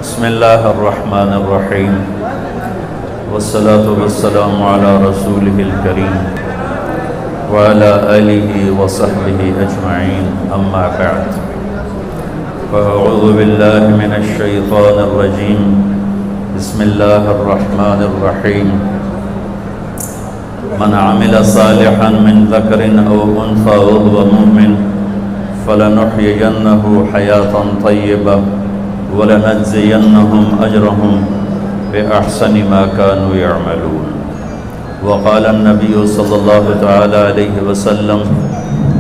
بسم الله الرحمن الرحيم والصلاة والسلام على رسوله الكريم وعلى آله وصحبه أجمعين أما بعد فأعوذ بالله من الشيطان الرجيم بسم الله الرحمن الرحيم من عمل صالحا من ذكر أو أنثى وهو مؤمن فلنحيينه حياة طيبة ولنجزينهم أجرهم بأحسن ما كانوا يعملون وقال النبي صلى الله تعالى عليه وسلم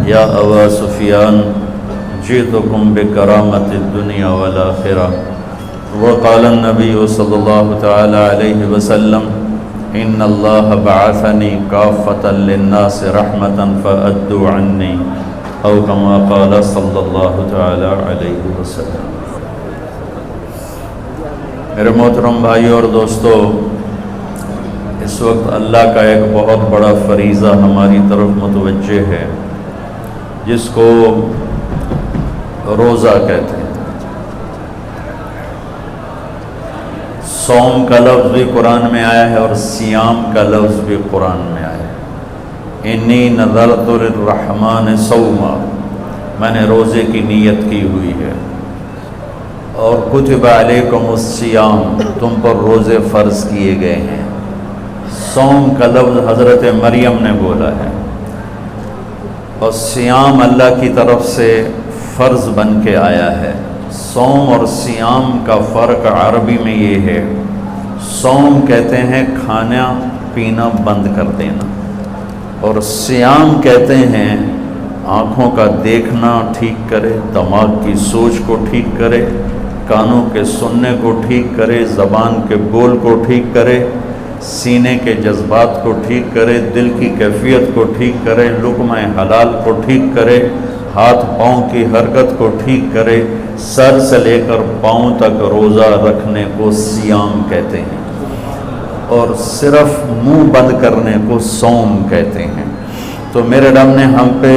يا أبا سفيان جئتكم بكرامة الدنيا والآخرة وقال النبي صلى الله تعالى عليه وسلم إن الله بعثني كافة للناس رحمة فأدوا عني أو كما قال صلی اللہ تعالی علیہ وسلم۔ میرے محترم بھائی اور دوستو، اس وقت اللہ کا ایک بہت بڑا فریضہ ہماری طرف متوجہ ہے جس کو روزہ کہتے ہیں۔ صوم کا لفظ بھی قرآن میں آیا ہے اور صیام کا لفظ بھی قرآن میں آیا ہے۔ انی نذرت للرحمن صوما، میں نے روزے کی نیت کی ہوئی ہے، اور کتب علیکم الصیام، تم پر روزے فرض کیے گئے ہیں۔ صوم کا لفظ حضرت مریم نے بولا ہے، اور صیام اللہ کی طرف سے فرض بن کے آیا ہے۔ صوم اور صیام کا فرق عربی میں یہ ہے، صوم کہتے ہیں کھانا پینا بند کر دینا، اور صیام کہتے ہیں آنکھوں کا دیکھنا ٹھیک کرے، دماغ کی سوچ کو ٹھیک کرے، کانوں کے سننے کو ٹھیک کرے، زبان کے بول کو ٹھیک کرے، سینے کے جذبات کو ٹھیک کرے، دل کی کیفیت کو ٹھیک کرے، لقمہ حلال کو ٹھیک کرے، ہاتھ پاؤں کی حرکت کو ٹھیک کرے، سر سے لے کر پاؤں تک روزہ رکھنے کو صیام کہتے ہیں، اور صرف منہ بند کرنے کو صوم کہتے ہیں۔ تو میرے رب نے ہم پہ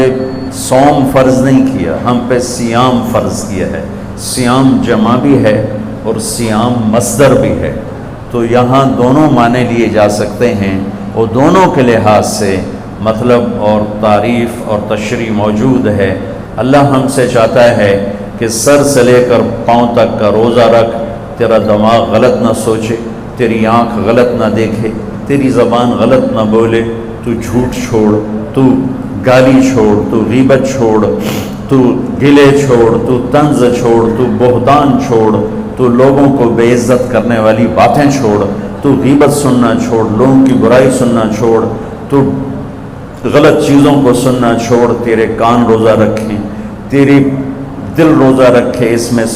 صوم فرض نہیں کیا، ہم پہ صیام فرض کیا ہے۔ صیام جمع بھی ہے اور صیام مصدر بھی ہے، تو یہاں دونوں معنی لیے جا سکتے ہیں، اور دونوں کے لحاظ سے مطلب اور تعریف اور تشریح موجود ہے۔ اللہ ہم سے چاہتا ہے کہ سر سے لے کر پاؤں تک کا روزہ رکھ، تیرا دماغ غلط نہ سوچے، تیری آنکھ غلط نہ دیکھے، تیری زبان غلط نہ بولے، تو جھوٹ چھوڑ، تو گالی چھوڑ، تو غیبت چھوڑ، تو گلے چھوڑ، تو طنز چھوڑ، تو بہتان چھوڑ، تو لوگوں کو بے عزت کرنے والی باتیں چھوڑ، تو غیبت سننا چھوڑ، لوگوں کی برائی سننا چھوڑ، تو غلط چیزوں کو سننا چھوڑ، تیرے کان روزہ رکھیں، تیری دل روزہ رکھے، اس میں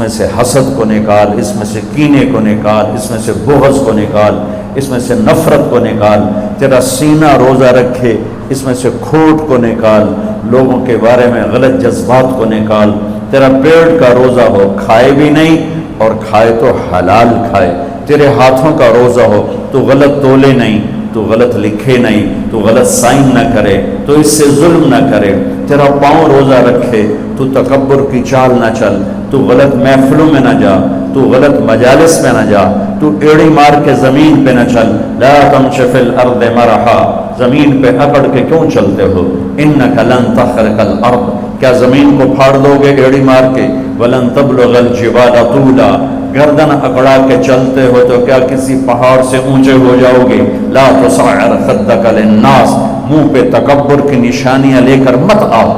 سے حسد کو نکال، اس میں سے کینے کو نکال، اس میں سے بغض کو نکال، اس میں سے نفرت کو نکال، تیرا سینہ روزہ رکھے، اس میں سے کھوٹ کو نکال، لوگوں کے بارے میں غلط جذبات کو نکال، تیرا پیٹ کا روزہ ہو، کھائے بھی نہیں اور کھائے تو حلال کھائے، تیرے ہاتھوں کا روزہ ہو، تو غلط تولے نہیں، تو غلط لکھے نہیں، تو غلط سائن نہ کرے، تو اس سے ظلم نہ کرے، تیرا پاؤں روزہ رکھے، تو تکبر کی چال نہ چل، تو غلط محفلوں میں نہ جا، تو غلط مجالس میں نہ جا، تو ایڑی مار کے زمین پہ نہ چل، لا تمش فی الارض مرحا، زمین پہ اکڑ کے کیوں چلتے ہو، انک لن تخرق الارض، کیا زمین کو پھاڑ دو گے ایڑی مار کے، ولن تبلغ الجبال طولا، گردن اکڑا کے چلتے ہو تو کیا کسی پہاڑ سے اونچے ہو جاؤ گے، لا تصعر خدک للناس، منہ پہ تکبر کی نشانیاں لے کر مت آؤ،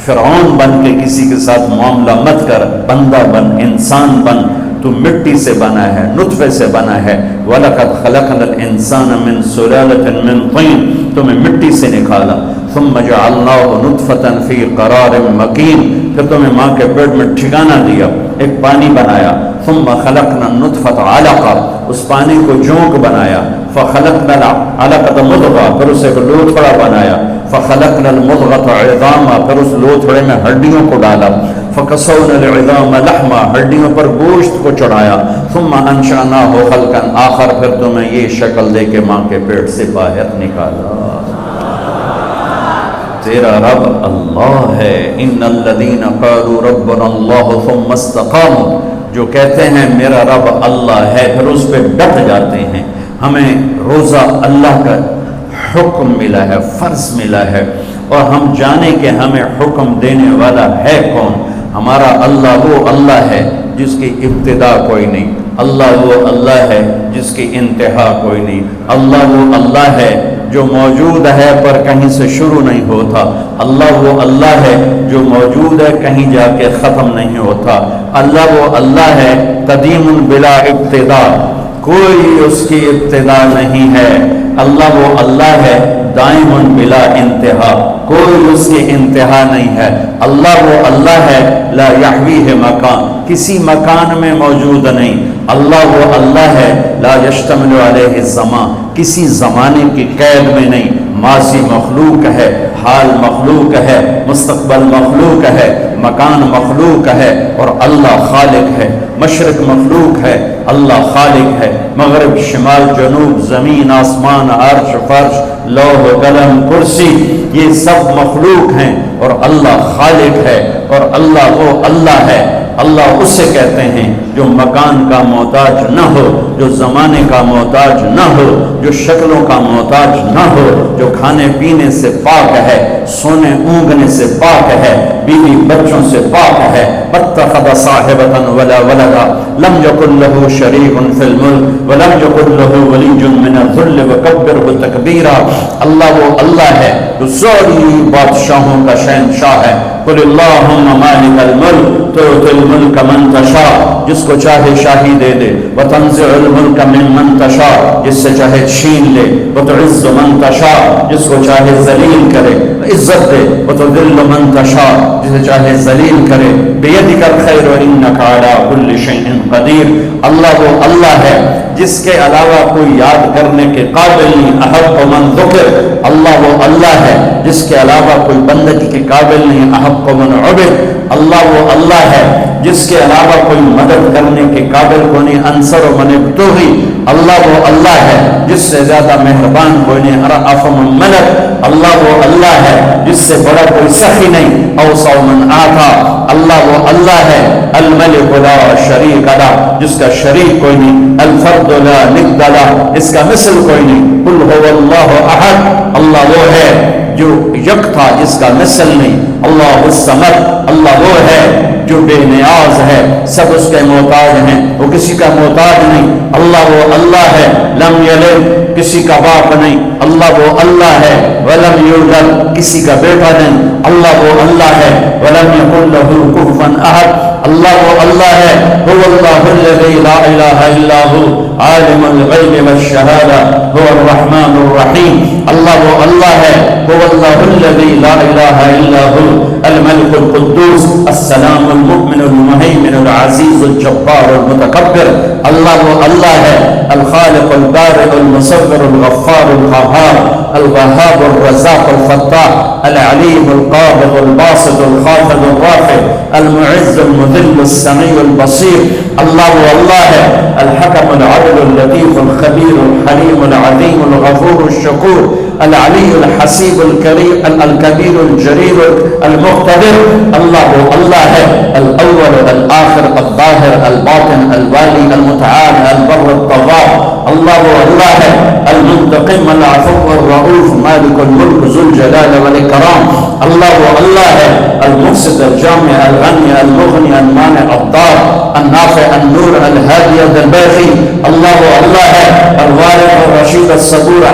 فرعون بن کے کسی کے ساتھ معاملہ مت کر، بندہ بن، انسان بن، تو مٹی سے بنا ہے، نطفے سے بنا ہے، وَلَقَدْ خَلَقْنَا الْإِنسَانَ مِنْ سُلَالَةٍ مِنْ طِينٍ، تمہیں مٹی سے نکالا، ثُمَّ جَعَلْنَاهُ نُطْفَةً فِي قَرَارٍ مَكِينٍ، پھر تمہیں ماں کے پیٹ میں ٹھکانہ دیا، ایک پانی بنایا، ثُمَّ خَلَقْنَا النُّطْفَةَ عَلَقَةً، اس پانی کو جونک بنایا، فَخَلَقْنَا الْعَلَقَةَ مُضْغَةً، پھر اسے ایک لوتھڑا بنایا، فَخَلَقْنَا الْمُضْغَةَ عِظَامًا، پھر اس لوتھڑے میں ہڈیوں کو ڈالا، فَكَسَوْنَا الْعِظَامَ لَحْمًا، ہڈیوں پر گوشت کو چڑھایا، ثُمَّ أَنشَأْنَاهُ خَلْقًا آخر، پھر تمہیں یہ شکل دے کے ماں کے پیٹ سے باہر نکالا۔ تیرا رب اللہ ہے۔ ان الذین قالوا ربنا اللہ ثم استقاموا، جو کہتے ہیں میرا رب اللہ ہے، پھر اس پہ ڈٹ جاتے ہیں. ہمیں روزہ اللہ کا حکم ملا ہے، فرض ملا ہے، اور ہم جانیں کہ ہمیں حکم دینے والا ہے کون. ہمارا اللہ وہ اللہ ہے جس کی ابتدا کوئی نہیں، اللہ وہ اللہ ہے جس کی انتہا کوئی نہیں، اللہ وہ اللہ ہے جو موجود ہے پر کہیں سے شروع نہیں ہوتا، اللہ وہ اللہ ہے جو موجود ہے کہیں جا کے ختم نہیں ہوتا، اللہ وہ اللہ ہے قدیم بلا ابتدا، کوئی اس کی ابتدا نہیں ہے، اللہ وہ اللہ ہے دائم بلا انتہا، کوئی اس کی انتہا نہیں ہے، اللہ وہ اللہ ہے لا یحویہ مکان، کسی مکان میں موجود نہیں، اللہ وہ اللہ ہے لا یشتمل علیہ الزمان، کسی زمانے کی قید میں نہیں، ماضی مخلوق ہے، حال مخلوق ہے، مستقبل مخلوق ہے، مکان مخلوق ہے، اور اللہ خالق ہے. مشرق مخلوق ہے، اللہ خالق ہے، مغرب شمال جنوب زمین آسمان عرش فرش لوح قلم کرسی یہ سب مخلوق ہیں، اور اللہ خالق ہے، اور اللہ وہ اللہ ہے. اللہ اسے کہتے ہیں جو مکان کا محتاج نہ ہو، جو زمانے کا محتاج نہ ہو، جو شکلوں کا محتاج نہ ہو، جو کھانے پینے سے پاک ہے، سونے اونگنے سے پاک ہے، بیوی بچوں سے پاک ہے. اتخذ صاحبۃ ولا ولدا لم یکن له شریک فی الملک ولم یکن له ولی من الذل وکبرہ تکبیرا. اللہ وہ اللہ ہے جو ساری بادشاہوں کا شہنشاہ ہے. قل اللہم مالک الملک تؤتی الملک من تشاء، جس کو چاہے شاہی دے دے، وتنزع الملک ممن تشاء، جس سے چاہے چھین لے، وتعز من تشاء، جس کو چاہے ذلیل کرے عزت دے، وتذل من تشاء، جسے چاہے ذلیل کرے. بیدک الخیر انک علی کل شیء قدیر. اللہ وہ اللہ ہے جس کے علاوہ کوئی یاد کرنے کے قابل نہیں. احق من ذکر، اللہ وہ اللہ ہے جس کے علاوہ کوئی بندگی کے قابل نہیں. احق من عبد، اللہ وہ اللہ ہے جس کے علاوہ کوئی مدد کرنے کے قابل کو نہیں. انصر من ابتغی، اللہ وہ اللہ ہے جس سے زیادہ مہربان کوئی نہیں. ارأف من ملک، اللہ وہ اللہ ہے جس سے بڑا کوئی سخی نہیں. اوصى من آتا، اللہ وہ اللہ ہے الملک لا شریک له، جس کا شریک کوئی نہیں. الفرد لا ند له، اس کا مثل کوئی نہیں. قل هو اللہ احد، اللہ وہ ہے جو یکتا جس کا مثل نہیں. اللہ الصمد، اللہ وہ ہے جو بے نیاز ہے، سب اس کے محتاج ہیں، وہ کسی کا محتاج نہیں. اللہ وہ اللہ ہے لم یلد، کسی کا باپ نہیں. اللہ وہ اللہ ہے ولم یولد، کسی کا بیٹا نہیں. اللہ وہ اللہ ہے ولم یکن له کفوا احد. اللہ وہ اللہ ہے هو اللہ الذی لا الہ الا هو عالم الغیب والشہادہ هو الرحمن الرحیم. اللہ وہ اللہ ہے هو اللہ الذی لا الہ الا هو الملك القدوس السلام المؤمن المهيمن العزيز الجبار المتكبر. اللہ وہ اللہ ہے الخالق البارئ المصور الغفار القهار الوهاب الرزاق الفتاح العليم القابض الباسط الخافض الرافع المعز المذل السميع البصير. اللہ وہ اللہ ہے الحكم العدل اللطيف الخبير الحليم العظيم الغفور الشكور العلي الحسيب الكريم الكبير الجليل المقتدر. اللہ وہ اللہ ہے الاول الآخر الظاہر الباطن الوالي المتعال البر الطغاة. اللہ وہ اللہ ہے المنتقم العفو الرؤوف مالك الملك ذو الجلال والإكرام. اللہ وہ اللہ ہے المقسط الجامع الغني المغني المانع الضار النافع النور الهادي الباقي. اللہ وہ اللہ ہے الوارث الرشید الصبور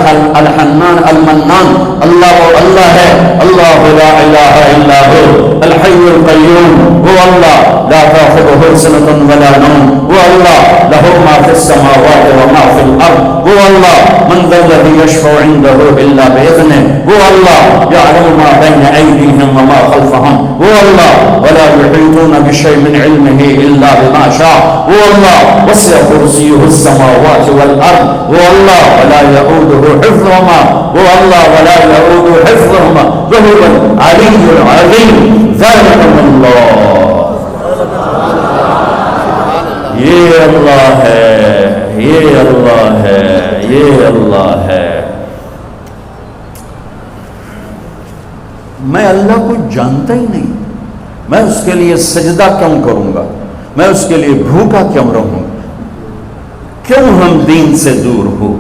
الحنان المنان. اللہ وہ اللہ ہے اللہ لا الہ الا هو الحي القيوم. هو اللہ لا تأخذه سنة ولا نوم. هو اللہ له ما في السماوات وما في الأرض. هو اللہ من ذا الذي يشفع عنده إلا بإذنه. هو اللہ يعلم ما بين أيديهم وما خلفهم. هو اللہ ولا يحيطون بشيء من علمه إلا بما شاء. هو اللہ وسع كرسيه السماوات والأرض. هو اللہ ولا يؤوده حفظهما. هو اللہ ولا يؤوده حفظهما وهو العلي العظيم. ذلك اللہ، یہ اللہ ہے، یہ اللہ ہے، یہ اللہ ہے. میں اللہ کو جانتا ہی نہیں، میں اس کے لیے سجدہ کیوں کروں گا؟ میں اس کے لیے بھوکا کیوں رہوں؟ کیوں ہم دین سے دور ہو؟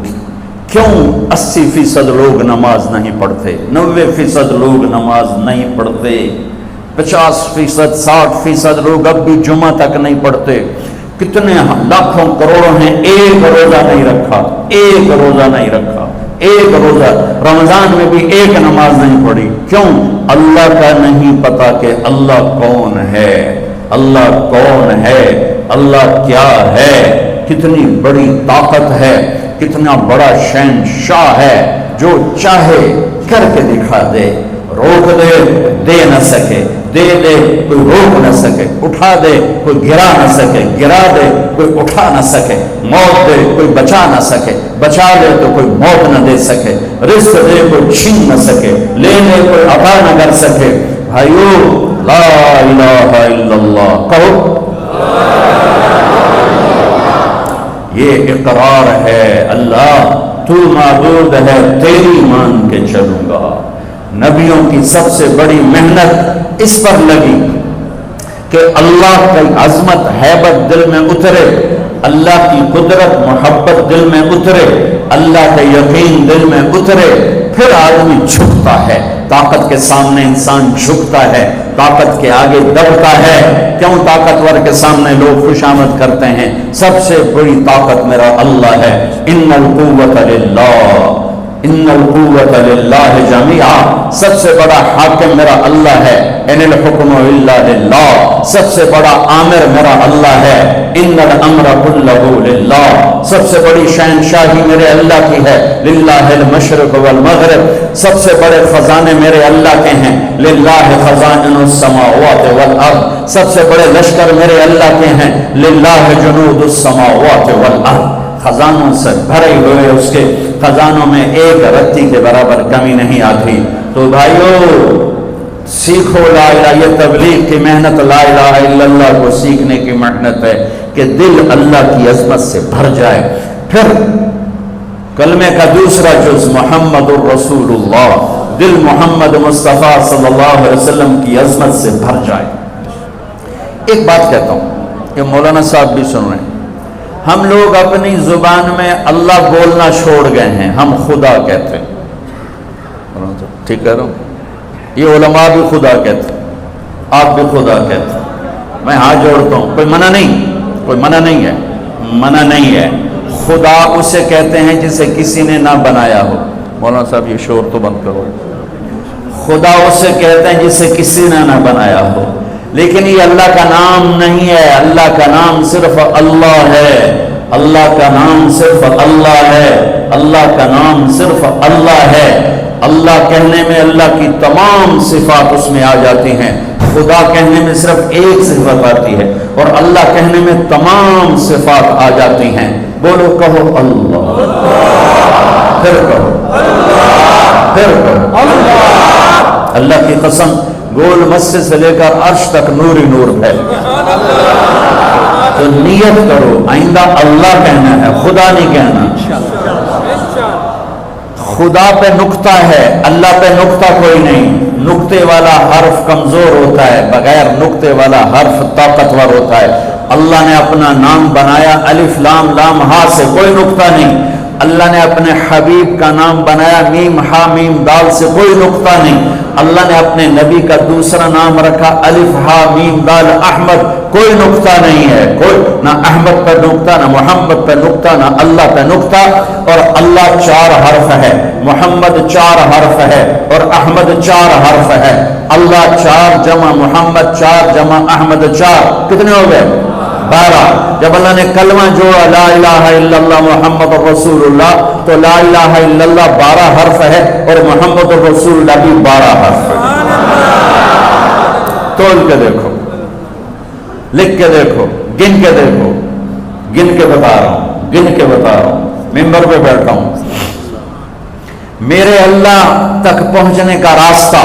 کیوں 80% لوگ نماز نہیں پڑھتے، 90% لوگ نماز نہیں پڑھتے، 50%، 60% لوگ اب بھی جمعہ تک نہیں پڑھتے، کتنے لاکھوں کروڑوں ہیں ایک روزہ نہیں رکھا، ایک روزہ نہیں رکھا، ایک روزہ، رمضان میں بھی ایک نماز نہیں پڑھی۔ کیوں؟ اللہ کا نہیں پتا کہ اللہ کون ہے، اللہ کون ہے، اللہ کیا ہے، کتنی بڑی طاقت ہے، کتنا بڑا شہنشاہ ہے، جو چاہے کر کے دکھا دے، روک دے دے نہ سکے، دے دے کوئی روک نہ سکے، اٹھا دے کوئی گرا نہ سکے، گرا دے کوئی اٹھا نہ سکے، موت دے کوئی بچا نہ سکے، بچا دے تو کوئی موت نہ دے سکے، رزق دے کوئی چھین نہ سکے، لے لے کوئی عطا نہ کر سکے۔ بھائیو لا الہ الا اللہ کہو، یہ اقرار ہے اللہ تو معبود ہے، تیری مان کے چلوں گا۔ نبیوں کی سب سے بڑی محنت اس پر لگی کہ اللہ کی عظمت ہیبت دل میں اترے، اللہ کی قدرت محبت دل میں اترے، اللہ کا یقین دل میں اترے، پھر آدمی جھکتا ہے، طاقت کے سامنے انسان جھکتا ہے، طاقت کے آگے دبتا ہے۔ کیوں طاقتور کے سامنے لوگ خوشامد کرتے ہیں؟ سب سے بڑی طاقت میرا اللہ ہے، ان القوت للہ، ان القوت للہ جمیعا، سب سے بڑا حاکم میرا اللہ ہے، ان الحکم الا للہ، سب سے بڑا آمر میرا اللہ ہے، ان الامر کلہ للہ، سب سے بڑی شہنشاہی میرے اللہ کی ہے، للہ المشرق والمغرب، سب سے بڑے خزانے میرے اللہ کے ہیں، للہ خزائن السماوات والارض، سب سے بڑے لشکر میرے اللہ کے ہیں، للہ جنود السماوات والارض، خزانوں سے بھرے ہوئے اس کے خزانوں میں ایک رتی کے برابر کمی نہیں آتی۔ تو بھائیو سیکھو لا الہ، یہ تبلیغ کی محنت لا الہ الا اللہ کو سیکھنے کی محنت ہے کہ دل اللہ کی عظمت سے بھر جائے، پھر کلمے کا دوسرا جز محمد الرسول اللہ، دل محمد مصطفیٰ صلی اللہ علیہ وسلم کی عظمت سے بھر جائے۔ ایک بات کہتا ہوں کہ مولانا صاحب بھی سن رہے ہیں، ہم لوگ اپنی زبان میں اللہ بولنا چھوڑ گئے ہیں، ہم خدا کہتے ہیں، ٹھیک کہہ رہا ہوں؟ یہ علماء بھی خدا کہتے ہیں، آپ بھی خدا کہتے ہیں، میں ہاتھ جوڑتا ہوں، کوئی منع نہیں، کوئی منع نہیں ہے، منع نہیں ہے۔ خدا اسے کہتے ہیں جسے کسی نے نہ بنایا ہو۔ مولانا صاحب یہ شور تو بند کرو۔ خدا اسے کہتے ہیں جسے کسی نے نہ بنایا ہو، لیکن یہ اللہ کا نام نہیں ہے، اللہ کا نام صرف اللہ ہے، اللہ کا نام صرف اللہ ہے، اللہ کا نام صرف اللہ ہے۔ اللہ کہنے میں اللہ کی تمام صفات اس میں آ جاتی ہیں، خدا کہنے میں صرف ایک صفت آتی ہے، اور اللہ کہنے میں تمام صفات آ جاتی ہیں۔ بولو، کہو اللہ، پھر کہو اللہ، پھر کہو اللہ۔ اللہ کی قسم، گول مسجد سے لے کر عرش تک نور ہی نور ہے۔ تو نیت کرو آئندہ اللہ کہنا ہے، خدا نہیں کہنا۔ خدا پہ نقطہ ہے، اللہ پہ نقطہ کوئی نہیں۔ نقطے والا حرف کمزور ہوتا ہے، بغیر نقطے والا حرف طاقتور ہوتا ہے۔ اللہ نے اپنا نام بنایا الف لام لام ہا سے، کوئی نقطہ نہیں۔ اللہ نے اپنے حبیب کا نام بنایا میم ہا میم دال سے، کوئی نقطہ نہیں۔ اللہ نے اپنے نبی کا دوسرا نام رکھا الف ہا میم دال احمد، کوئی نقطہ نہیں ہے، کوئی نہ احمد پہ نقطہ، نہ محمد پہ نقطہ، نہ اللہ پہ نقطہ۔ اور اللہ 4 حرف ہے، محمد 4 حرف ہے، اور احمد 4 حرف ہے۔ اللہ 4 جمع محمد 4 جمع احمد 4، کتنے ہو گئے؟ 12۔ جب اللہ نے کلمہ جوڑا لا الہ الا اللہ محمد رسول اللہ، تو لا الہ الا اللہ 12 حرف ہے، اور محمد رسول اللہ بھی 12 حرف ہے۔ تول کے دیکھو، لکھ کے دیکھو، گن کے دیکھو، گن کے بتا رہا ہوں، گن کے بتا رہا ہوں، ممبر پہ بیٹھا ہوں۔ میرے اللہ تک پہنچنے کا راستہ،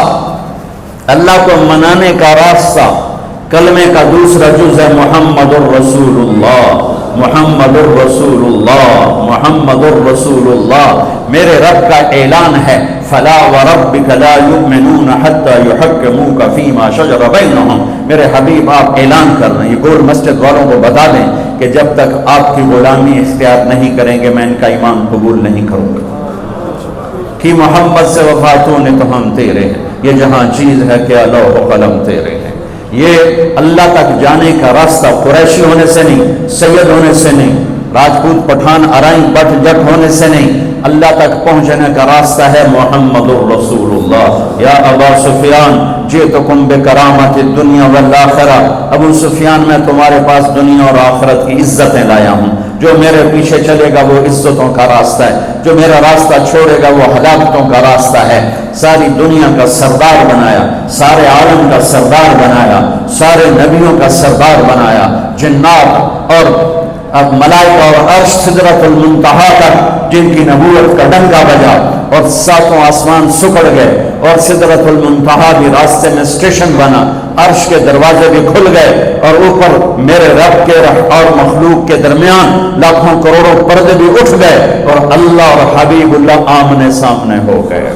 اللہ کو منانے کا راستہ، کلمے کا دوسرا جز ہے محمد الرسول اللہ، محمد الرسول اللہ، محمد الرسول اللہ، میرے رب کا اعلان ہے فلا وربک لا یؤمنون حتی یحکموک فیما شجر بینہم۔ میرے حبیب آپ اعلان کر رہے ہیں، یہ گول مسجد والوں کو بتا دیں کہ جب تک آپ کی غلامی اختیار نہیں کریں گے میں ان کا ایمان قبول نہیں کروں گا۔ کہ محمد سے وفاتوں نے تو ہم تیرے ہیں، یہ جہاں چیز ہے کہ لوح و قلم تیرے ہیں۔ یہ اللہ تک جانے کا راستہ قریشی ہونے سے نہیں، سید ہونے سے نہیں، راجپوت پٹھان ارائیں بٹ جٹ ہونے سے نہیں، اللہ تک پہنچنے کا راستہ ہے محمد الرسول اللہ۔ یا ابا سفیان جئتکم بکرامت الدنیا والآخرہ، ابو سفیان میں تمہارے پاس دنیا اور آخرت کی عزتیں لایا ہوں، جو میرے پیچھے چلے گا وہ عزتوں کا راستہ ہے، جو میرا راستہ چھوڑے گا وہ ہلاکتوں کا راستہ ہے۔ ساری دنیا کا سردار بنایا، سارے عالم کا سردار بنایا، سارے نبیوں کا سردار بنایا، جنات اور اب ملائکہ اور عرش سدرۃ المنتہا تک جن کی نبوت کا ڈنکا بجا اور ساتوں آسمان سکڑ گئے اور سدرۃ المنتہا بھی راستے میں اسٹیشن بنا، عرش کے دروازے بھی کھل گئے اور اوپر میرے رب کے اور مخلوق کے درمیان لاکھوں کروڑوں پردے بھی اٹھ گئے اور اللہ اور حبیب اللہ آمنے سامنے ہو گئے۔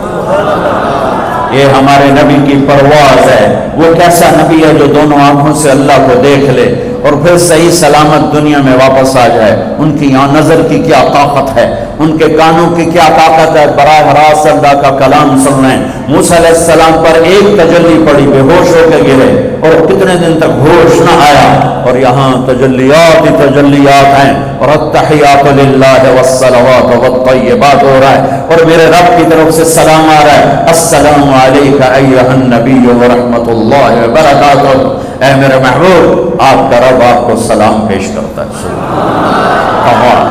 یہ ہمارے نبی کی پرواز ہے۔ وہ کیسا نبی ہے جو دونوں آنکھوں سے اللہ کو دیکھ لے اور پھر صحیح سلامت دنیا میں واپس آ جائے۔ ان کی نظر کی کیا طاقت ہے، ان کے کانوں کی کیا طاقت ہے، براہ راست اللہ کا کلام سن رہے ہیں۔ موسیٰ علیہ السلام پر ایک تجلی پڑی، بے ہوش ہو کے گرے اور کتنے دن تک ہوش نہ آیا، اور یہاں تجلیات ہی تجلیات ہیں اور التحیات للہ والصلوات والطیبات ہو رہا ہے اور میرے رب کی طرف سے سلام آ رہا ہے، السلام علیک ایھا النبی ورحمۃ اللہ وبرکاتہ۔ اے میرے محبوب، آپ کا رب آپ کو سلام پیش کرتا ہے۔ کمال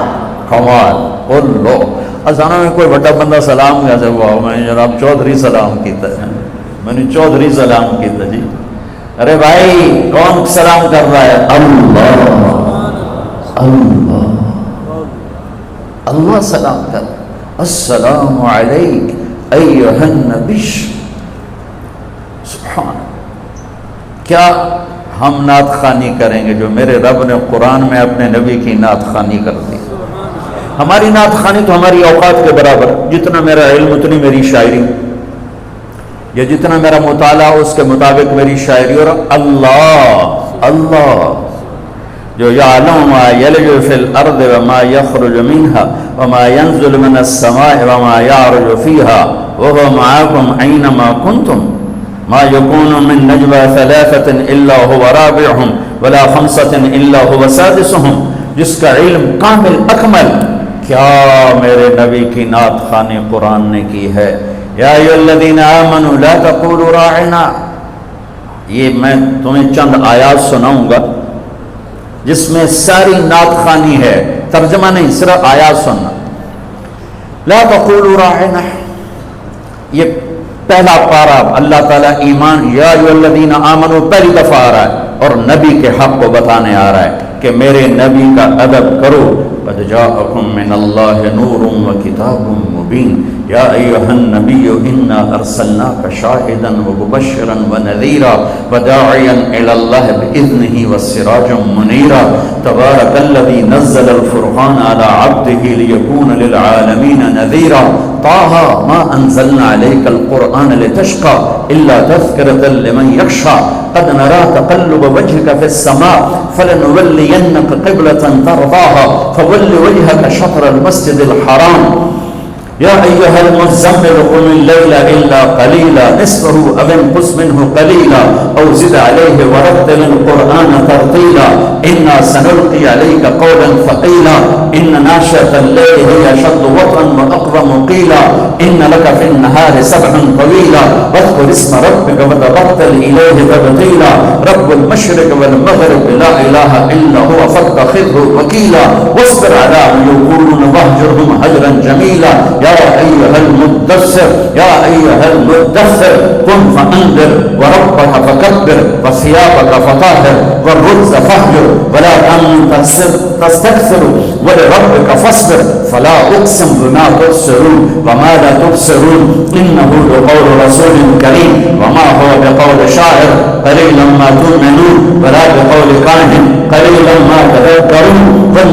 کمال اللہ۔ ازانہ میں کوئی بڑا بندہ سلام کیسے ہوا، میں جناب چودھری سلام کیتا ہے، میں نے چودھری سلام کیتا جی۔ ارے بھائی کون سلام کر رہا ہے؟ اللہ اللہ اللہ سلام کر، السلام علیک ایھا النبی۔ سبحان، کیا ہم نعت خوانی کریں گے جو میرے رب نے قرآن میں اپنے نبی کی نعت خوانی کر دی۔ ہماری نعت خوانی تو ہماری اوقات کے برابر، جتنا میرا علم اتنی میری شاعری، یا جتنا میرا مطالعہ اس کے مطابق میری شاعری۔ اور اللہ اللہ جو یعلم ما یلج فی الارض وما یخرج منها وما ينزل من السماء وما يعرج فيها وهو معكم اينما كنتم ما يكون من نجوى ثلاثة الا هو رابعهم ولا خمسة الا هو سادسهم، جس کا علم کامل اکمل، کیا میرے نبی کی نعت خوانی قرآن نے کی ہے۔ یا ایھا الذین آمنوا لا تقولوا راعنا، یہ میں تمہیں چند آیات سناؤں گا جس میں ساری نعت خوانی ہے، ترجمہ نہیں، صرف آیات سننا۔ لا تقولوا راعنا، یہ پہلا پارہ اللہ تعالیٰ ایمان، یا ایھا الذین آمنوا پہلی دفعہ آ رہا ہے اور نبی کے حق کو بتانے آ رہا ہے کہ میرے نبی کا ادب کرو۔ قد جاءکم من اللہ نور وکتاب مبین یا ایھا النبی انا ارسلناک شاہدا ومبشرا ونذیرا وداعیا الی اللہ باذنہ وسراجا منیرا تبارک الذی نزل الفرقان علی عبدہ لیکون للعالمین نذیرا طٰہ ما انزلنا علیک القرآن لتشقى الا تذکرۃ لمن یخشى قد نرى تقلب وجهك في السماء فلنولينك قبلة ترضاها فول وجهك شطر المسجد الحرام یا ایھا المزمل قم اللیل الا قلیلا نصفه او انقص منه قلیلا او زد علیہ ورتل القرآن ترتیلا انا سنلقی علیک قولا ثقیلا ان ناشئة الليل هي اشد وطئا واقوم قیلا ان لك في النهار سبحا طویلا واذکر اسم ربک وتبتل الیہ تبتیلا رب المشرق والمغرب لا الہ الا هو فاتخذه وکیلا واصبر على ما یقولون واہجرهم هجرا جمیلا یا ایھا المدثر یا ایھا المدثر قم فانذر وربک فکبر وثیابک فطہر والرجز فاہجر ولا تمنن تستکثر ولربک فاصبر فلا اقسم بما تبصرون وما لا تبصرون انه لقول رسول کریم وما هو بقول شاعر قلیلا ما تؤمنون ولا بقول کاہن قلیلا ما تذکرون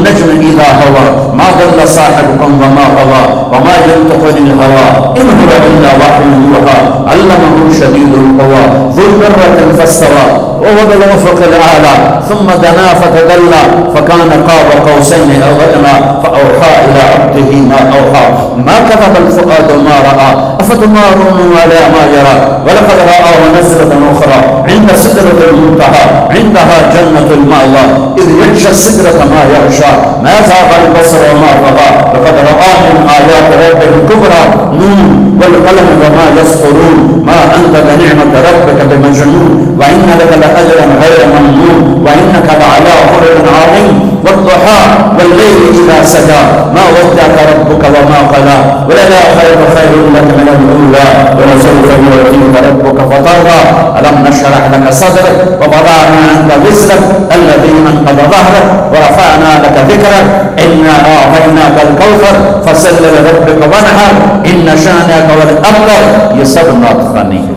والنجم اذا هوى ما ضل صاحبكم وما غوى وما ينطق عن الهوى ان هو الا وحي يوحى علمه شديد القوى ذو مرة فاستوى وهو بالافق الاعلى ثم دنا فتدلى فكان قاب قوسين او ادنى فاوحى الى عبده ما اوحى ما كذب الفؤاد ما راى افتمارون على ما يرى ولقد رآه نزلة اخرى عند سدرة المنتهى عندها جنة المأوى اذ يغشى السدرة ما يغشى ما زاغ البصر وما طغى لقد رآه من آيات ربه الكبرى نون والقلم وما يسطرون ما أنت بنعمة ربك بمجنون وإن لك لأجرا غير ممنون وإنك لعلى خلق عظيم والضحى والليل إذا سجى ما ودعك ربك وما قلى وللآخرة خير لك من الأولى ولسوف يعطيك ربك فترضى ألم نشرح لك صدرك ووضعنا عنك وزرك الذي أنقض ظهرك ورفعنا لك ذكرك إنا أعطيناك الكوثر فصل لربك وانحر إن شانئك هو الأبتر یہ سب نعت خوانی ہے.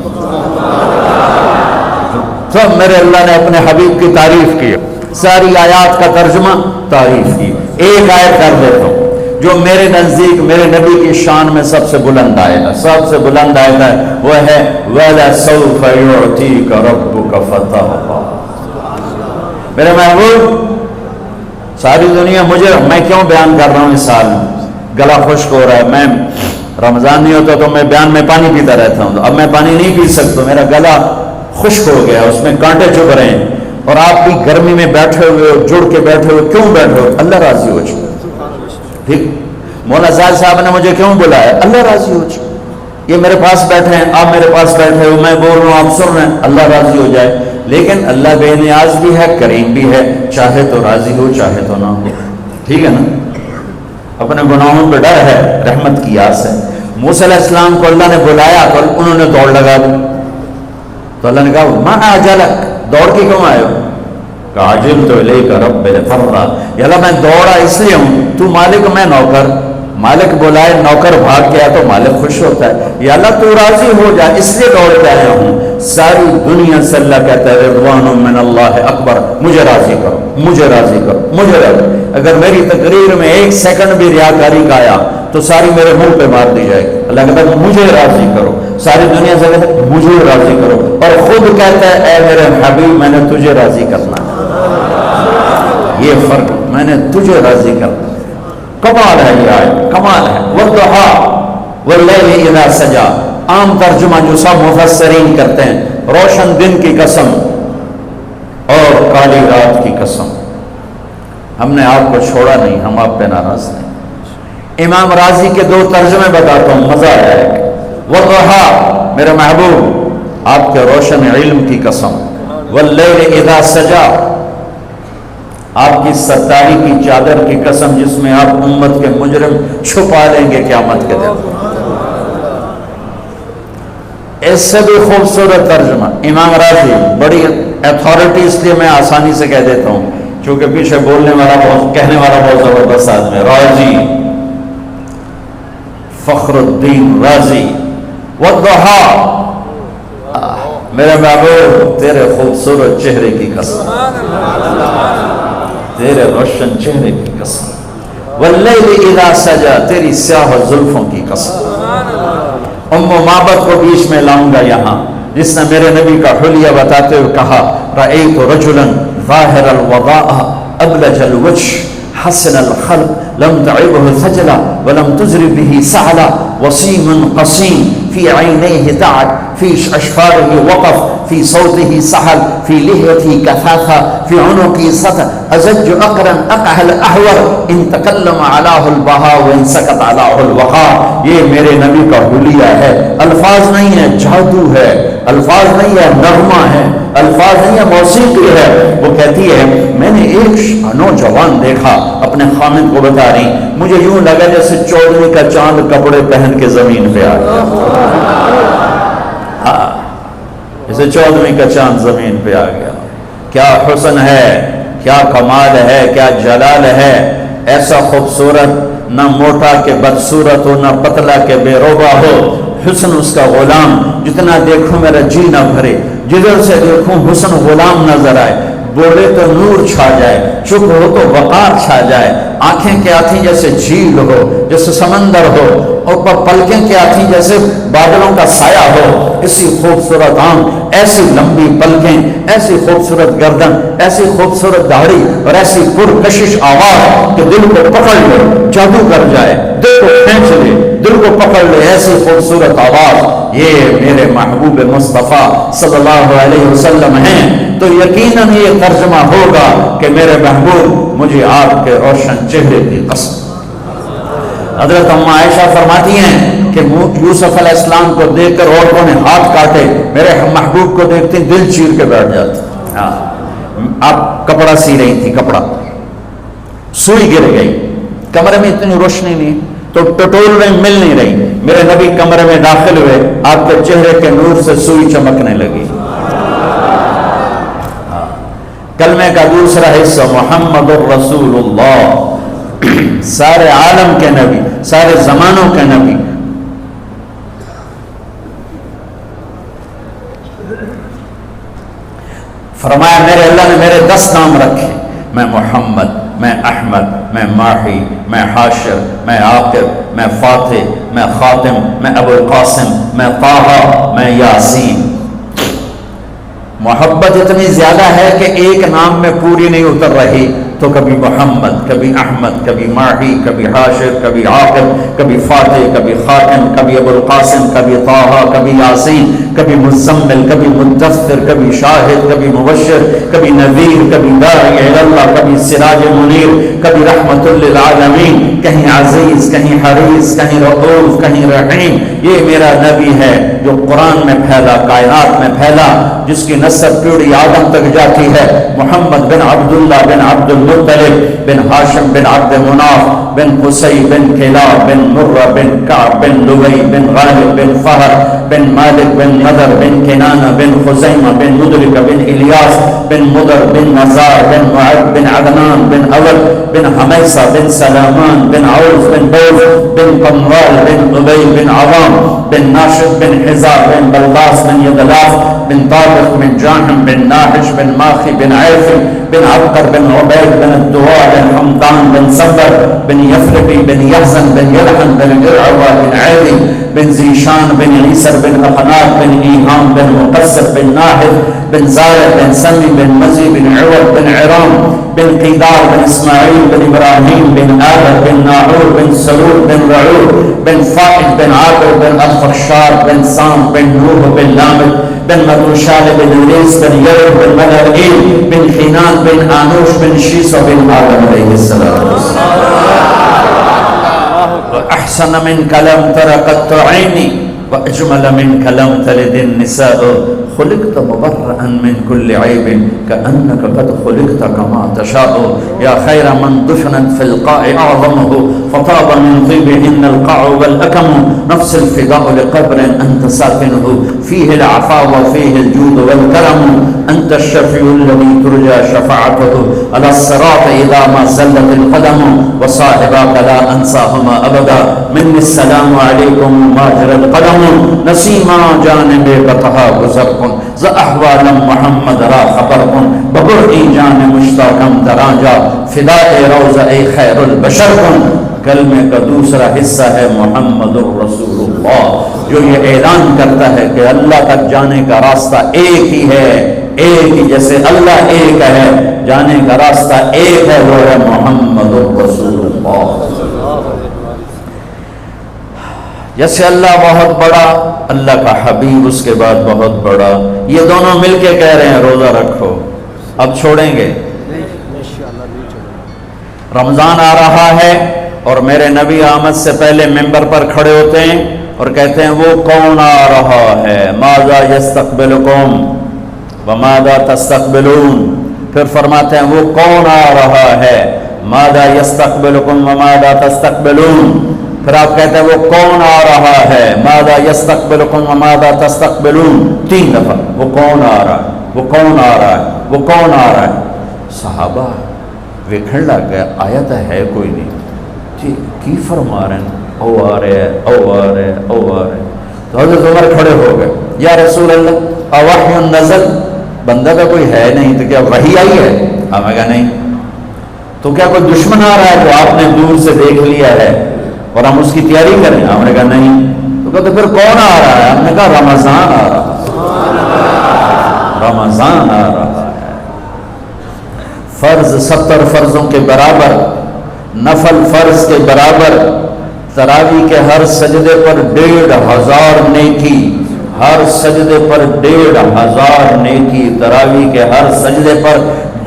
سب میرے اللہ نے اپنے حبیب کی تعریف کی, ساری آیات کا ترجمہ تعریف کی. ایک آیت کر دیتا ہوں جو میرے نزدیک میرے نبی کی شان میں سب سے بلند آیت ہے, سب سے بلند آیت ہے, وہ ہے وَلَسَوْفَ يُعْتِيكَ رَبُّكَ فَتَرْضَىٰ. میرے محبوب, ساری دنیا مجھے, میں کیوں بیان کر رہا ہوں اس سال میں, گلا خشک ہو رہا ہے, میں رمضان نہیں ہوتا تو میں بیان میں پانی پیتا رہتا ہوں, اب میں پانی نہیں پی سکتا, میرا گلا خشک ہو گیا, اس میں کانٹے چبھ رہے ہیں, اور آپ بھی گرمی میں بیٹھے ہوئے ہو, جڑ کے بیٹھے ہوئے, کیوں بیٹھے ہو؟ اللہ راضی ہو جائے. ٹھیک, مولانا زاہد صاحب نے مجھے کیوں بلایا؟ اللہ راضی ہو جائے. یہ میرے پاس بیٹھے ہیں, آپ میرے پاس بیٹھے ہو, میں بول رہا ہوں, آپ سن رہے ہیں, اللہ راضی ہو جائے. لیکن اللہ بے نیاز بھی ہے, کریم بھی ہے, چاہے تو راضی ہو چاہے تو نہ ہو. ٹھیک ہے نا, اپنے گناہوں پہ ڈر ہے, رحمت کی آس ہے. موسیٰ علیہ السلام کو اللہ نے بلایا تو انہوں نے دوڑ لگا دی, تو اللہ نے کہا ما اعجلک, دوڑ کے کیوں آئے ہو؟ کہا عجلت الیک رب لترضیٰ, یا اللہ میں دوڑا اس لیے ہوں, تو مالک میں نوکر, مالک بلائے نوکر بھاگ گیا تو مالک خوش ہوتا ہے, یا اللہ تو راضی ہو جا اس لیے دوڑ کے آیا ہوں. ساری دنیا سے اللہ کہتا ہے رضوان من اللہ اکبر, مجھے راضی کرو, مجھے راضی کرو, مجھے راضی. اگر میری تقریر میں ایک سیکنڈ بھی ریاکاری کا آیا تو ساری میرے منہ پہ مار دی جائے گی. اللہ کہتا ہے مجھے راضی کرو, ساری دنیا سے کہتا ہے مجھے راضی کرو, اور خود کہتا ہے اے میرے حبیب میں نے تجھے راضی کرنا ہے. یہ فرق, میں نے تجھے راضی کرنا. کمال ہے یہ آیت, کمال ہے. والضحیٰ واللیل اذا سجا, عام ترجمہ جو سب مفسرین کرتے ہیں, روشن دن کی قسم اور کالی رات کی قسم. ہم نے آپ کو چھوڑا نہیں, ہم آپ پہ ناراض نہیں. امام راضی کے دو ترجمے بتاتا ہوں, مزہ آئے گا. والضحیٰ میرے محبوب آپ کے روشن علم کی قسم, واللیل اذا سجا آپ کی ستاری کی چادر کی قسم جس میں آپ امت کے مجرم چھپا لیں گے قیامت کے دن. اس سے بھی خوبصورت ترجمہ امام راضی, بڑی اتھارٹی اس لیے میں آسانی سے کہہ دیتا ہوں کیونکہ پیچھے بولنے والا بہت, کہنے والا بہت زبردست آدمی, راضی فخر الدین رازی. والضحیٰ میرے محبوب تیرے خوبصورت چہرے کی قسم, تیرے روشن چہرے کی قسم. واللیل اذا سجا تیری سیاہ زلفوں کی قسم. ام معبد کو بیچ میں لاؤں گا یہاں, جس نے میرے نبی کا حلیہ بتاتے ہوئے کہا رأیت رجلا ظاہر الوضاء ابلج الوجه حسن الخلق لم تعبه ثجلا ولم تزر به سعلا وسيم قصيم في عينيه تعد في أشفاره وقف في صوته سحل في لحيته كثافة في عنقه سطر أزج أقرن أقهل أحور إن تكلم علاه البهاء وإن سكت علاه الوقار. یہ میرے نبی کا حلیہ ہے, الفاظ نہیں ہے, جادو ہے, الفاظ نہیں ہے, نغمہ ہے, الفاظ نہیں ہے, موسیقی ہے. وہ کہتی ہے میں نے ایک نوجوان دیکھا, اپنے خامد کو بتا رہی, مجھے یوں لگا جیسے 14ویں کا چاند کپڑے پہن کے زمین پہ آ گیا. ہاں, جیسے 14ویں کا چاند زمین پہ آ گیا. کیا حسن ہے, کیا کمال ہے, کیا جلال ہے. ایسا خوبصورت, نہ موٹا کہ بدصورت ہو, نہ پتلا کہ بے روبا ہو. حسن اس کا غلام, جتنا دیکھوں میرا جی نہ بھرے, جدھر سے دیکھوں حسن غلام نظر آئے. بولے تو نور چھا جائے، چپ ہو تو وقار چھا جائے، آنکھیں کیا تھی جیسے جھیل ہو، جیسے سمندر ہو، اور پلکیں کیا تھی جیسے بادلوں کا سایہ ہو، اسی خوبصورت آنکھ، ایسی لمبی پلکیں، ایسی خوبصورت گردن، ایسی خوبصورت داڑھی اور ایسی پرکشش آواز کہ دل کو پکڑ لے، جادو کر جائے، دل کو کھینچ لے، دل کو پکڑ لے، ایسی خوبصورت آواز، یہ میرے محبوب مصطفیٰ صلی اللہ علیہ وسلم ہیں، تو یقیناً یہ ترجمہ ہوگا کہ میرے محبوب مجھے آپ کے روشن چہرے کی قسم۔ حضرت ام عائشہ فرماتی ہیں کہ یوسف علیہ السلام کو دیکھ کر عورتوں نے ہاتھ کاٹے، میرے محبوب کو دیکھتے دل چیر کے بیٹھ جاتے۔ آپ کپڑا سی رہی تھی، کپڑا سوئی گر گئی، کمرے میں اتنی روشنی نہیں تو ٹٹول میں مل نہیں رہی، میرے نبی کمرے میں داخل ہوئے، آپ کے چہرے کے نور سے سوئی چمکنے لگی۔ کلمے کا دوسرا حصہ محمد الرسول اللہ، سارے عالم کے نبی، سارے زمانوں کے نبی۔ فرمایا میرے اللہ نے میرے 10 نام رکھے، میں محمد، میں احمد، میں ماہی، میں حاشر، میں عاقب، میں فاتح، میں خاتم، میں ابو القاسم، میں طٰہٰ، میں یاسین۔ محبت اتنی زیادہ ہے کہ ایک نام میں پوری نہیں اتر رہی، تو کبھی محمد، کبھی احمد، کبھی ماہی، کبھی حاشر، کبھی عاقب، کبھی فاتح، کبھی خاتم، کبھی ابو القاسم، کبھی طٰہٰ، کبھی یاسین، کبھی مزمل، کبھی مدثر، کبھی شاہد، کبھی مبشر، کبھی نذیر، کبھی داعی الی اللہ، کبھی سراج منیر، کبھی رحمت للعالمین، کہیں عزیز، کہیں حریص، کہیں رؤوف، کہیں رحیم۔ یہ میرا نبی ہے جو قرآن میں پھیلا، کائنات میں پھیلا، جس کی نسب پیڑھی آدم تک جاتی ہے، محمد بن عبداللہ بن عبد المطلب بن ہاشم بن عبد مناف بن قصی بن کلاب بن مرہ بن کعب بن لبی بن غالب بن فہر بن مالک بن نضر بن کنانہ بن خزیمہ بن مدرک بن الیاس بن مدر بن نزار بن معد بن عدنان بن اول بن حمیسہ بن سلامان بن عوف بن بوز بن قموال بن ابی بن عوام بن ناشد بن حزار بن بلغاس بن یدلاف بن طابق بن جاہم بن ناحش بن ماخی بن عیفی بن عبقر بن عبید بن الدواء بن حمدان بن صبر بن یفرقی بن یحزن بن یلحن بن درعوہ بن عیدی بن زیشان بن عیسر بن اخنات بن ایہام بن مقصر بن ناحد بن زارد بن سمی بن مزی بن عوض بن عرام بن قیدار بن اسماعیل بن ابراہیم بن آدر بن ناحور بن سرور بن رعور بن فائد بن عاقر بن الخرشار بن سام بن نوح بن لامد بن مدوشال بن علیس بن یرب بن ملعیل بن خینان بن آنوش بن شیس بن آدم علیہ السلام۔ احسن من کلم ترقت عینی واجمل من کلم تلد النساء خلقت مبرئا من كل عيب كأنك قد خلقت كما تشاء يا خير من دفنت في القاع أعظمه فطاب من طيبهن القاع والأكم نفس الفداء لقبر أنت ساكنه فيه العفاء وفيه الجود والكرم أنت الشفيع الذي ترجى شفاعته على الصراط إذا ما زلت القدم وصاحباك لا أنساهما أبدا مني السلام عليكم ماجر القدم نسيما جانب بطها گزر کن ز احوال محمد را خبر کن ببرئی جان مشتاقم درانجا فدائے روضہ خیر البشر کن۔ کلمے کا دوسرا حصہ ہے محمد الرسول اللہ، جو یہ اعلان کرتا ہے کہ اللہ تک جانے کا راستہ ایک ہی ہے، ایک ہی، جیسے اللہ ایک ہے جانے کا راستہ ایک ہے، وہ ہے محمد الرسول اللہ۔ جیسے اللہ بہت بڑا، اللہ کا حبیب اس کے بعد بہت بڑا، یہ دونوں مل کے کہہ رہے ہیں روزہ رکھو۔ اب چھوڑیں گے؟ رمضان آ رہا ہے اور میرے نبی آمد سے پہلے ممبر پر کھڑے ہوتے ہیں اور کہتے ہیں وہ کون آ رہا ہے، ماذا یستقبلکم وماذا تستقبلون، پھر فرماتے ہیں وہ کون آ رہا ہے، ماذا یستقبلکم وماذا تستقبلون، پھر آپ کہتے ہیں وہ کون آ رہا ہے، ماذا یستقبلکم وماذا تستقبلون، 3 دفعہ وہ کون آ رہا ہے، وہ کون آ رہا ہے، وہ کون آ رہا ہے۔ صحابہ ویکھن لگ گئے آیت ہے کوئی نہیں، کی فرما رہے ہیں، او آ رہے ہیں، او آ رہے ہیں، او آ رہے ہیں۔ تو حضرت عمر کھڑے ہو گئے، یا رسول اللہ اوحی نزل، بندہ کا کوئی ہے نہیں تو کیا وحی آئی ہے؟ ہمیں کہا نہیں. تو کیا کوئی دشمن آ رہا ہے جو آپ نے دور سے دیکھ لیا ہے اور ہم اس کی تیاری کریں؟ ہم نے کہا نہیں. تو کہتے پھر کون آ رہا ہے؟ ہم نے کہا رمضان آ رہا ہے. رمضان آ رہا ہے. فرض 70 فرضوں کے برابر، نفل فرض کے برابر، تراویح کے ہر سجدے پر 1500 نیکی، ہر سجدے پر 1500 نیکی، تراویح کے ہر سجدے پر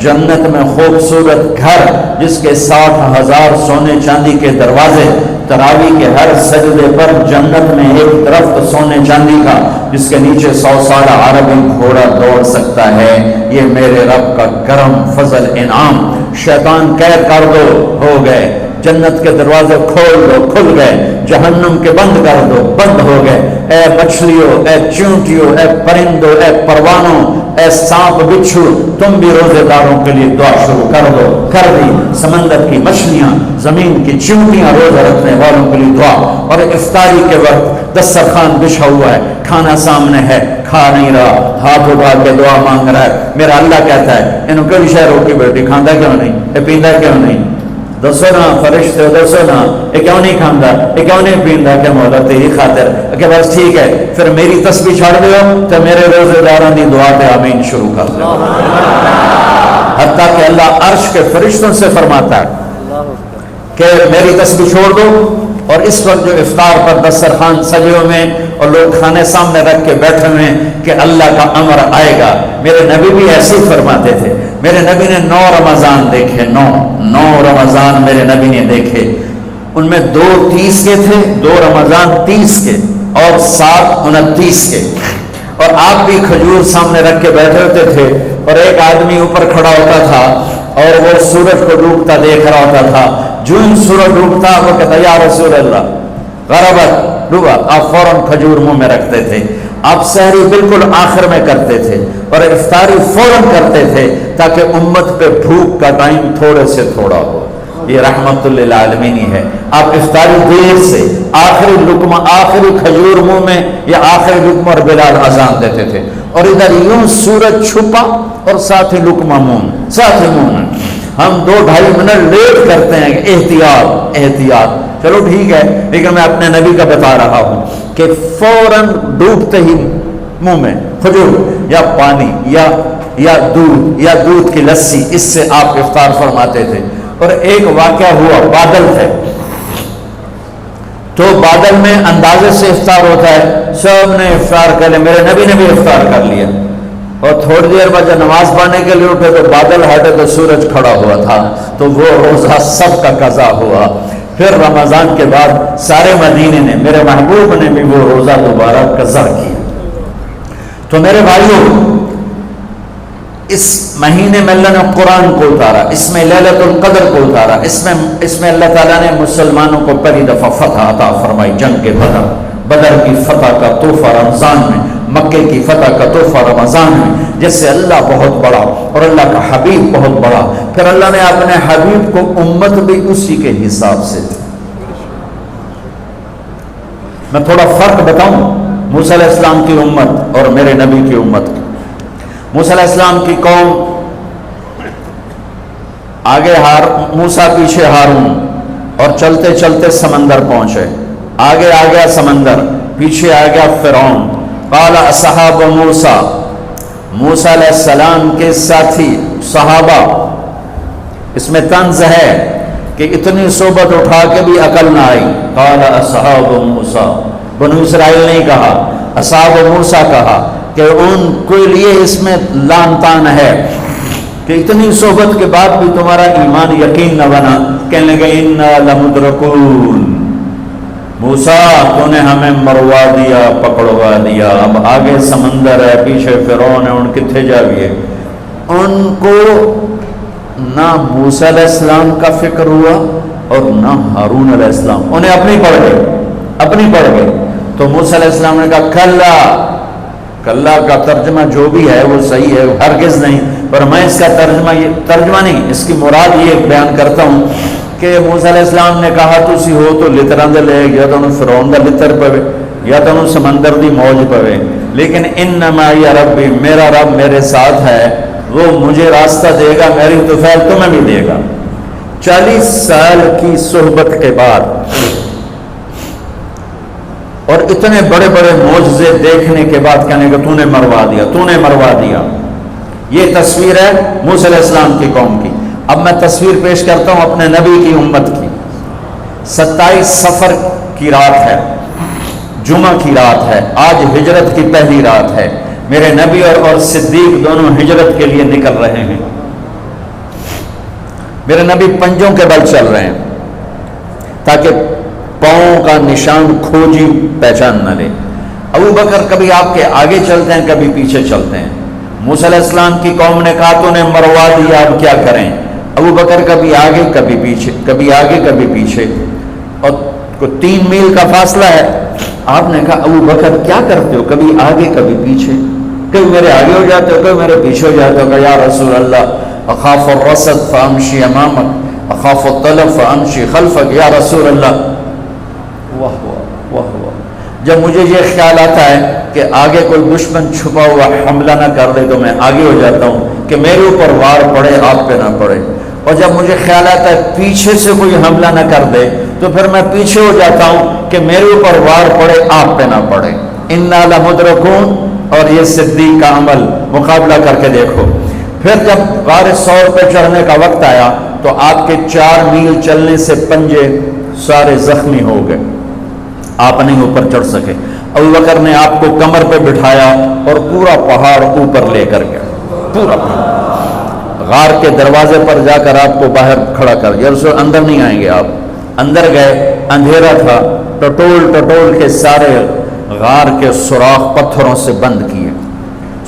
جنت میں خوبصورت گھر جس کے 60,000 سونے چاندی کے دروازے، تراویح کے ہر سجدے پر جنت میں ایک درخت سونے چاندی کا جس کے نیچے 100 سالہ عربی گھوڑا دوڑ سکتا ہے. یہ میرے رب کا کرم، فضل، انعام. شیطان قید کر دو، ہو گئے. جنت کے دروازے کھول دو، کھل گئے. جہنم کے بند کر دو، بند ہو گئے. اے مچھلیوں، اے چونٹیوں، اے پرندوں، اے پروانوں، اے سانپ بچھو، تم بھی روزے داروں کے لیے دعا شروع کر دو. کر دی. سمندر کی مچھلیاں، زمین کی چونٹیاں، روزہ رکھنے والوں کے لیے دعا. اور افطاری کے وقت دسترخوان بچھا ہوا ہے، کھانا سامنے ہے، کھا نہیں رہا، ہاتھ اٹھا کے دعا مانگ رہا ہے. میرا اللہ کہتا ہے انہوں کئی شہر روکی بیٹھی، کھاندہ کیوں نہیں؟ یہ پیندہ کیوں نہیں؟ دسو نا فرشتے، دسو نا یہ کیوں نہیں کھاندہ، یہ کیوں نہیں پیندہ؟ کہ مولا تیری خاطر. کہ بس ٹھیک ہے پھر میری تسبیح چھاڑ دیو تو میرے روزے داران دی دعا پہ آمین شروع کر دو. حتیٰ کہ اللہ عرش کے فرشتوں سے فرماتا ہے کہ میری تسبیح چھوڑ دو. اور اس وقت جو افطار پر دسترخوان سجے ہوئے ہیں اور لوگ کھانے سامنے رکھ کے بیٹھے ہوئے ہیں کہ اللہ کا امر آئے گا. میرے نبی بھی ایسے ہی فرماتے تھے. میرے نبی نے 9 رمضان دیکھے، 9 رمضان میرے نبی نے دیکھے. ان میں 2 30 کے تھے، 2 رمضان 30 کے اور 7 29 کے. اور آپ بھی کھجور سامنے رکھ کے بیٹھے ہوتے تھے اور ایک آدمی اوپر کھڑا ہوتا تھا اور وہ سورج کو ڈوبتا دیکھ رہا ہوتا تھا. جو ہی سورج ڈوبتا وہ کہتا یا رسول اللہ غربت ڈوبا، آپ فوراً کھجور منہ میں رکھتے تھے. آپ سحری بالکل آخر میں کرتے تھے اور افطاری فوراً کرتے تھے تاکہ امت پہ بھوک کا ٹائم تھوڑے سے تھوڑا ہو. یہ رحمت للعالمین ہی ہے. آپ افطاری دیر سے آخری لقمہ، آخری کھجور منہ میں یا آخری لقمہ اور بلال اذان دیتے تھے اور ادھر یوں سورج چھپا اور ساتھ ہی لقمہ منہ، ساتھ ہی منہ میں. ہم 2-2.5 منٹ لیٹ کرتے ہیں کہ احتیاط احتیاط. چلو ٹھیک ہے، لیکن میں اپنے نبی کا بتا رہا ہوں کہ فوراً ڈوبتے ہی منہ میں کھجور یا پانی یا دودھ کی لسی، اس سے آپ افطار فرماتے تھے. اور ایک واقعہ ہوا، بادل تھے تو بادل میں اندازے سے افطار ہوتا ہے. سب نے افطار کر لیا، میرے نبی نے بھی افطار کر لیا. اور تھوڑی دیر بعد جب نماز پڑھنے کے لیے اٹھے تو بادل ہٹے تو سورج کھڑا ہوا تھا. تو وہ روزہ سب کا قضا ہوا. پھر رمضان کے بعد سارے مدینے نے، میرے محبوب نے بھی وہ روزہ دوبارہ قضا کیا. تو میرے بھائیوں، اس مہینے میں اللہ نے قرآن کو اتارا، اس میں لیلۃ القدر کو اتارا، اس میں اللہ تعالیٰ نے مسلمانوں کو پہلی دفعہ فتح عطا فرمائی. جنگ کے بدر کی فتح کا تحفہ رمضان میں، مکے کی فتح کا تحفہ رمضان میں، جس سے اللہ بہت بڑا اور اللہ کا حبیب بہت بڑا. پھر اللہ نے اپنے حبیب کو امت بھی اسی کے حساب سے دی. میں تھوڑا فرق بتاؤں موسیٰ علیہ السلام کی امت اور میرے نبی کی امت کی. موسیٰ علیہ السلام کی قوم آگے موسیٰ پیچھے ہارون، اور چلتے چلتے سمندر پہنچے. آگے آ گیا سمندر، پیچھے آ گیا فرعون. قال اصحاب موسیٰ، موسیٰ علیہ السلام کے ساتھی صحابہ. اس میں طنز ہے کہ اتنی صحبت اٹھا کے بھی عقل نہ آئی. قال اصحاب موسیٰ، بنو اسرائیل نہیں کہا، اصحاب موسیٰ کہا کہ ان کے لیے اس میں لان تان ہے کہ اتنی صحبت کے بعد بھی تمہارا ایمان یقین نہ بنا. کہنے لگے انا لمدرکون، موسیٰ تو نے ہمیں مروا دیا، پکڑوا دیا. اب آگے سمندر ہے، پیچھے فرعون ہے، ان کتنے جاویے. ان کو نہ موسیٰ علیہ السلام کا فکر ہوا اور نہ ہارون علیہ السلام. انہیں اپنی پڑ گئے. تو موسیٰ علیہ السلام نے کہا کلا کا ترجمہ جو بھی ہے وہ صحیح ہے، ہرگز نہیں. پر میں اس کا ترجمہ نہیں، اس کی مراد یہ بیان کرتا ہوں کہ موسیٰ علیہ السلام نے کہا تسی ہو تو لتراں دے لے، یا تو فرعون دا لتر پوے یا تو سمندر دی موج پوے. لیکن انما یا ربی، میرا رب میرے ساتھ ہے، وہ مجھے راستہ دے گا، میری طفیل تمہیں بھی دے گا۔ 40 سال کی صحبت کے بعد اور اتنے بڑے بڑے معجزے دیکھنے کے بعد کہنے کہ تو نے مروا دیا، تو نے مروا دیا۔ یہ تصویر ہے موسیٰ علیہ السلام کی قوم کی۔ اب میں تصویر پیش کرتا ہوں اپنے نبی کی امت کی۔ 27 صفر کی رات ہے، جمعہ کی رات ہے، آج ہجرت کی پہلی رات ہے۔ میرے نبی اور صدیق دونوں ہجرت کے لیے نکل رہے ہیں۔ میرے نبی پنجوں کے بل چل رہے ہیں تاکہ پاؤں کا نشان کھوجی پہچان نہ لے۔ ابو بکر کبھی آپ کے آگے چلتے ہیں، کبھی پیچھے چلتے ہیں۔ موسیٰ علیہ السلام کی قوم نے کہا تو نے مروا دیا، اب کیا کریں؟ ابو بکر کبھی آگے کبھی پیچھے، کبھی آگے کبھی پیچھے، اور 3 میل کا فاصلہ ہے۔ آپ نے کہا ابو بکر کیا کرتے ہو؟ کبھی آگے کبھی پیچھے، کبھی میرے آگے ہو جاتے ہو، کبھی میرے پیچھے ہو جاتے ہو۔ کہ یا رسول اللہ اخاف الرصد فامشی امامک اخاف الطلب فامشی خلفک، یا رسول اللہ۔ واہ واہ واہ واہ۔ جب مجھے یہ خیال آتا ہے کہ آگے کوئی دشمن چھپا ہوا حملہ نہ کر دے تو میں آگے ہو جاتا ہوں کہ میرے اوپر وار پڑے، آپ پہ نہ پڑے۔ اور جب مجھے خیال آتا ہے پیچھے سے کوئی حملہ نہ کر دے تو پھر میں پیچھے ہو جاتا ہوں کہ میرے اوپر وار پڑے، آپ پہ نہ پڑے۔ انا لمدرکون، اور یہ صدیق کا عمل مقابلہ کر کے دیکھو۔ پھر جب غار ثور پہ چڑھنے کا وقت آیا تو آپ کے 4 میل چلنے سے پنجے سارے زخمی ہو گئے، آپ نہیں اوپر چڑھ سکے۔ ابو بکر نے آپ کو کمر پہ بٹھایا اور پورا پہاڑ اوپر لے کر گیا، پورا پہاڑ۔ غار کے دروازے پر جا کر آپ کو باہر کھڑا کر دیا، رسول اندر نہیں آئیں گے آپ۔ اندر گئے، اندھیرا تھا، ٹٹول کے سارے غار کے سوراخ پتھروں سے بند کیے،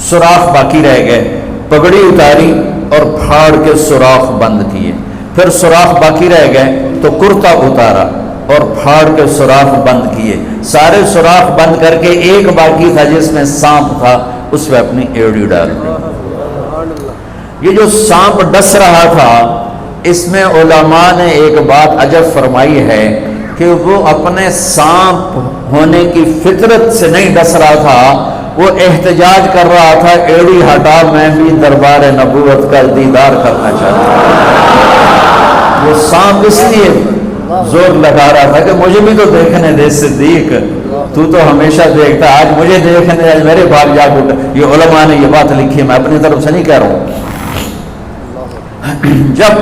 سوراخ باقی رہ گئے۔ پگڑی اتاری اور پھاڑ کے سوراخ بند کیے۔ پھر سوراخ باقی رہ گئے تو کرتا اتارا اور پھاڑ کے سوراخ بند کیے۔ سارے سوراخ بند کر کے ایک باقی تھا جس میں سانپ تھا، اس میں اپنی ایڑی ڈال دی۔ یہ جو سانپ ڈس رہا تھا، اس میں علماء نے ایک بات عجب فرمائی ہے کہ وہ اپنے سانپ ہونے کی فطرت سے نہیں ڈس رہا تھا، وہ احتجاج کر رہا تھا ایڑی ہٹا، میں بھی دربار نبوت کا دیدار کرنا چاہتا ہوں۔ وہ سانپ اس لیے زور لگا رہا تھا کہ مجھے بھی تو دیکھنے دے صدیق، تو ہمیشہ دیکھتا، آج مجھے دیکھنے، آج میرے بال جاگ اٹھا۔ یہ علماء نے یہ بات لکھی ہے، میں اپنی طرف سے نہیں کہہ رہا ہوں۔ جب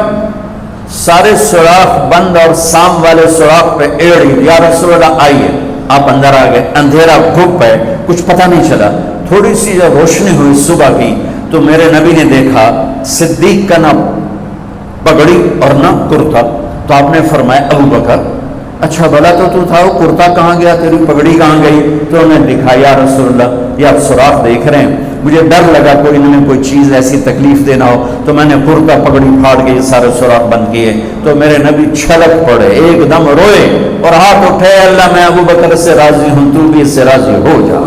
سارے سوراخ بند اور سام والے سوراخ پہ ایڑی، یا رسول اللہ آئیے، آپ اندر آ گئے۔ اندھیرا گھپ ہے، کچھ پتہ نہیں چلا۔ تھوڑی سی جب روشنی ہوئی صبح کی تو میرے نبی نے دیکھا صدیق کا نہ پگڑی اور نہ کرتا۔ تو آپ نے فرمایا ابو بکر اچھا بھلا تو تھا، وہ کرتا کہاں گیا، تیری پگڑی کہاں گئی؟ تو انہوں نے دکھایا یا رسول اللہ یہ آپ سوراخ دیکھ رہے ہیں، مجھے ڈر لگا کوئی انہیں کوئی چیز ایسی تکلیف دینا ہو، تو میں نے کرتا پگڑی پھاڑ کے یہ سارے سوراخ بند کیے۔ تو میرے نبی چھلک پڑے، ایک دم روئے اور ہاتھ اٹھے، اللہ میں ابو بکر سے راضی ہوں، تو بھی اس سے راضی ہو جا،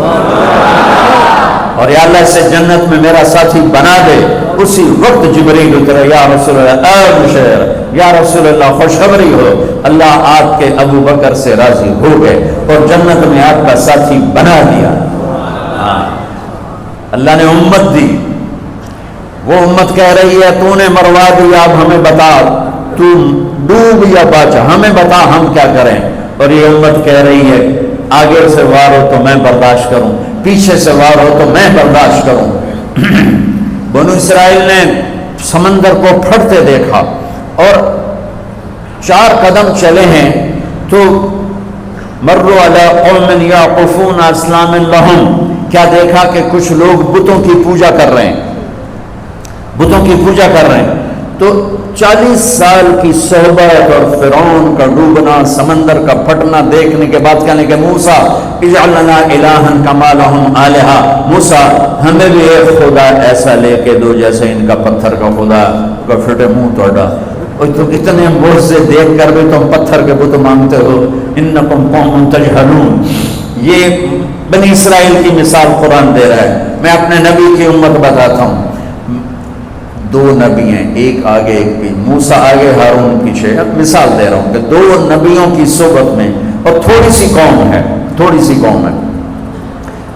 اور یا اللہ اسے جنت میں میرا ساتھی بنا دے۔ اسی وقت جبریل اترے، یا رسول اللہ ابشر، یا رسول اللہ خوشخبری ہو، اللہ آپ کے ابو بکر سے راضی ہو گئے اور جنت میں آپ کا ساتھی بنا دیا۔ اللہ نے امت دی، وہ امت کہہ رہی ہے تو نے مروا دیا، اب ہمیں بتا تو ڈوب یا بچا، ہمیں بتا ہم کیا کریں۔ اور یہ امت کہہ رہی ہے آگے سے وار ہو تو میں برداشت کروں، پیچھے سے وار ہو تو میں برداشت کروں۔ بنو اسرائیل نے سمندر کو پھٹتے دیکھا اور 4 قدم چلے ہیں تو مروا علی قوم یعقفون اصنام لہم، کیا دیکھا کہ کچھ لوگ بتوں کی پوجا کر رہے ہیں، بتوں کی پوجا کر رہے ہیں۔ تو 40 سال کی صحبت اور فرعون کا ڈوبنا، سمندر کا پھٹنا دیکھنے کے بعد کہنے کہ موسیٰ اجعل لنا الہا کما لہم آلہہ، موسیٰ ہمیں بھی ایک خدا ایسا لے کے دو جیسے ان کا پتھر کا خدا کا پھٹے منہ توڑا۔ اور تم اتنے معجزے دیکھ کر بھی تم پتھر کے بت مانگتے ہو، انکم قوم تجہلون۔ یہ بنی اسرائیل کی مثال قرآن دے رہا ہے۔ میں اپنے نبی کی امت بتاتا ہوں، 2 نبی ہیں، ایک آگے ایک پیچھے، موسیٰ آگے ہارون پیچھے۔ اب مثال دے رہا ہوں کہ 2 نبیوں کی صحبت میں، اور تھوڑی سی قوم ہے، تھوڑی سی قوم ہے۔